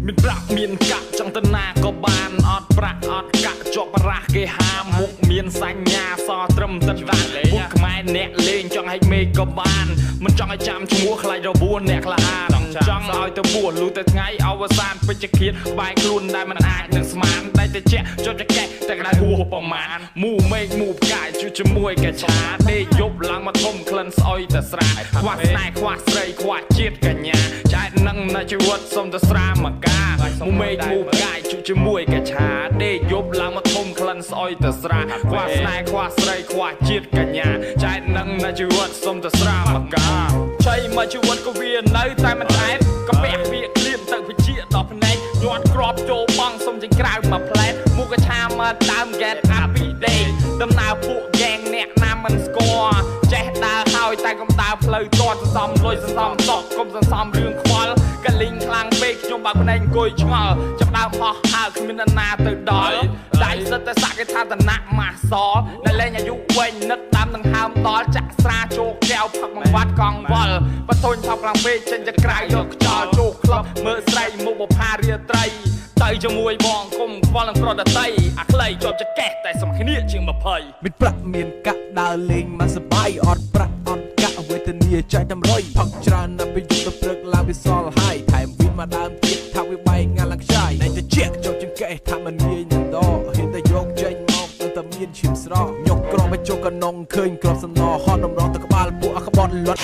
មានប្រាក់មានកាក់ចង់ទៅណាក៏បានអត់ប្រាក់អត់កាក់ជាប់ប្រាស់គេហាមុខមានសញ្ញាសត្រឹមទឹកដាច់ពួកខ្មែរអ្នកលេងចង់ឲ្យមេក៏បានមិនចង់ឲ្យចាំឈ្មោះខ្លាចរបួសអ្នកក្លាហានចង់ឲ្យទៅបួសលុះទៅថ្ងៃអវសានពេជ្ជឃាតក្បែរខ្លួនដែលមិនអាចនឹងស្មានដៃទៅជែកចុចចកេះតែក្តៅហួសប្រមាណមូមេឃមូផ្កាយជួយជាមួយកាឆាដេកយប់ឡើងមកធំក្លិនស្អុយតែស្រាខ្វះស្នេហ៍ខ្វះស្រីខ្វះជាតិកញ្ញាចែកនឹងនៅជីវិតសុំទៅស្រាមកកាមូមេឃមូផ្កាយជួយជាមួយកាឆាដេកយប់ឡើងមកធំក្លិនស្អុយតែស្រាខ្វះស្នេហ៍ខ្វះស្រីខ្វះជាតិកញ្ញាចែកនឹងនៅជីវិតសុំទៅស្រាមកកាឆៃមកជីវិតក៏វានៅតែមិនអែតក៏ពាក់វាក្លៀមទៅវិជាដល់ភ្នែកញាត់ក្របចូលបងសុំចេញក្រៅមកផ្លែតមុខកឆាមកដើម get happy day ដំណើរពួកហ្គេងអ្នកណាមិនស្គាល់ចេះដើរហើយតែកុំដើរផ្លូវទាត់សន្សំលុយសន្សំសក់កុំសន្សំរឿងខ្វល់កលីងខ្លាំងពេកខ្ញុំបើកភ្នែកអង្គុយឆ្ងល់ចាប់ដើមហោះហើរគ្មាននរណាទៅដល់ដៃសិតតែសក្កេថាតនៈម៉ាសនៅលេងអាយុវែងនឹកតាមនឹងហើមដល់ចាក់ស្រាជោគកែវផឹកបង្វាត់កង់វល់បតុញថប់ខ្លាំងពេកចេញទៅក្រៅយកខ្យល់ជោគក្លប់មើលស្រីមុខបផារាត្រីទៅជាមួយបងគុំខ្វល់នឹងប្រដតីអាខ្លីជាប់ចកេះតែសំគ្នាជាង20មានប្រាក់មានកាក់ដើរលេងមកសបាយអត់ប្រាក់អត់កាក់វេទនាចែកតម្រុយផឹកច្រើនណាស់ពេលយប់ទៅព្រឹកឡើងវាសល់ហើយថែមវិញមកដើមទៀតថាវាបែកងាឡើងខ្ចាយតែជាក់ជាប់ចង្កេះថាមិនងាយនឹងដកហ៊ានតែយកចេញមកទៅតែមានឈាមស្រក់ញុកក្រមកជុកកណងឃើញក្របសំណហត់តម្រងទៅក្បាលពួកអាក្បត់លត់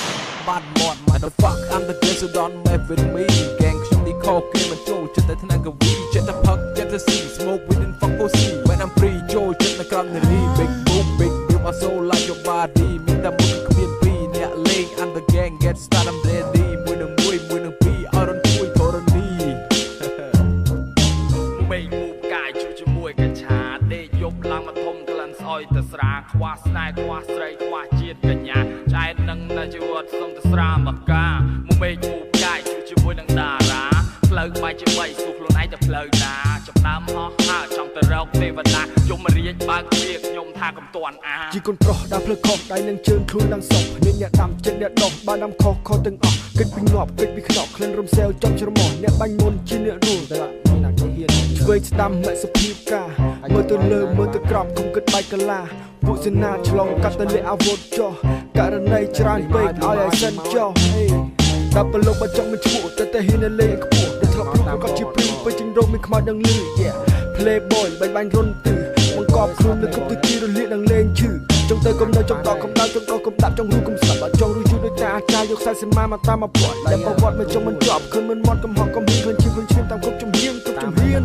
បាត់មាត់ the fuck I'm the guy so don't mess with me แกงខ្ញុំនេះខុសគេមិនចូលចិត្តតែថ្នាំកវីចិត្តតែផឹកចិត្តតែស៊ី smoke we didn't fuck pussy when I'm free ចូលចិត្តនៅក្រោមនារី big boom big boom I so like your body មានតែមុខគ្មានពីរអ្នកលេង I'm the gang get start I'm ready មួយនឹងពីរឲ្យរនជួយធរនីមេឃមូផ្កាយជួយជាមួយកាឆាដេកយប់ឡើងមកធំក្លិនស្អុយទៅស្រាខ្វះស្នេហ៍ខ្វះស្រីខ្វះជាតិកញ្ញាចែកនឹងនៅជីវិតសុំទៅស្រាមកកាមេឃមូផ្កាយជួយជាមួយនឹងតារាផ្លូវបាយជាបីសួរខ្លួនឯងទៅផ្លូវណាចាប់ដើមហោះហើរចង់ទៅរកទេវតាយមរាជបើកទ្វារខ្ញុំថាកំតាន់អាជីកូនប្រុសដើរផ្លូវខុសដៃនឹងជើងខ្លួនឡើងសុកអ្នកដាំចិត្តអ្នកដោះបានដាំខុសទាំងអស់គិតពីងាប់គិតពីខ្នក់ក្លិនរំសាវចំច្រមុះអ្នកបាញ់មុនជាអ្នករួលតែមានណាគេហ៊ានឆ្វេងស្ដាំមគ្គសភាពការមើលទៅលើមើលទៅក្រោមគុំគិតបែកកលាពួកសេនាឆ្លងកាត់ទៅលេអាវុធចុះករណីច្រើនពេកឲ្យឲ្យសិនចុះដល់ប្រឡូកបច្ចុប្បន្នឈ្មោះតែហ៊ានលេងខ្ពស់ដែលធ្លាប់ព្រួយក៏ជាព្រីពេញជិញរោមមានខ្មៅនឹងលឺ Playboy បាញ់រុនទិបង្កប់ខ្លួននៅគ្រប់ទិទីរលាកនឹងលេងឈឺចង់ទៅកុំនៅចង់ដល់កុំដៅចង់ដល់កុំដាក់ចង់រូកុំស្លាប់អត់ចង់រួចយូរដូចតាអាចារ្យយកខ្សែសមាមកតាមមកពាត់តែប្រវត្តិមិនចង់មិនជាប់ឃើញមិនមាត់កំហុសកំហៀងឃើញជីវិតឈាមតាមគ្រប់ជំហាន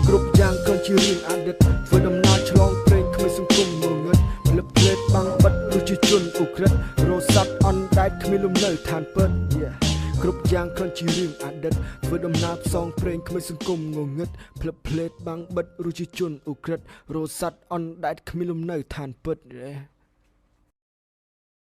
គ្រប់យ៉ាងគ្រាន់ជារឿងអតីតធ្វើដំណើរឆ្លងព្រេងគ្មានសង្គមងងឹតផ្លឹបផ្លេតបាំងបិទឬជាជនអ៊ុក្រិតរោស័ព្ទអនដែតគ្មានលំនៅឋានពិតគ្រប់យ៉ាងគ្រាន់ជារឿងអតីតធ្វើដំណើរផ្សងព្រេងគ្មានសង្គមងងឹតផ្លឹបផ្លេតបាំងបិទឬជាជនអ៊ុក្រិតរោស័ព្ទអនដែតគ្មានលំនៅឋានពិត